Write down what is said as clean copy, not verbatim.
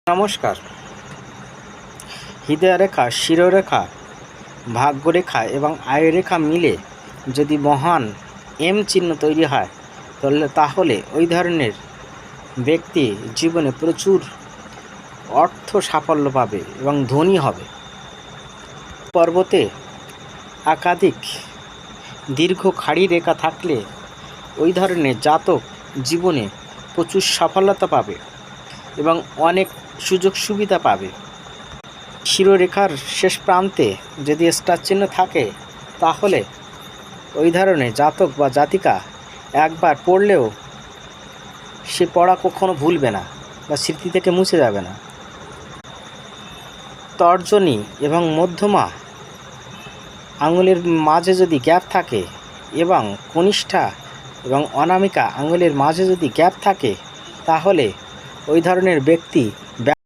নমস্কার। হৃদয়রেখা, শিরোরেখা, ভাগ্যরেখা এবং আয়ুরেখা মিলে যদি মহান এম চিহ্ন তৈরি হয় তাহলে ওই ধরনের ব্যক্তি জীবনে প্রচুর অর্থ সাফল্য পাবে এবং ধনী হবে। পর্বতে একাধিক দীর্ঘ খাড়ি রেখা থাকলে ওই ধরনের জাতক জীবনে প্রচুর সফলতা পাবে এবং অনেক সুযোগ সুবিধা পাবে। শিরোরেখার শেষ প্রান্তে যদি স্টার চিহ্ন থাকে তাহলে ওই ধরনের জাতক বা জাতিকা একবার পড়লেও সে পড়া কখনো ভুলবে না বা স্মৃতি থেকে মুছে যাবে না। তর্জনী এবং মধ্যমা আঙুলের মাঝে যদি গ্যাপ থাকে এবং কনিষ্ঠা এবং অনামিকা আঙুলের মাঝে যদি গ্যাপ থাকে তাহলে ওই ধরনের ব্যক্তি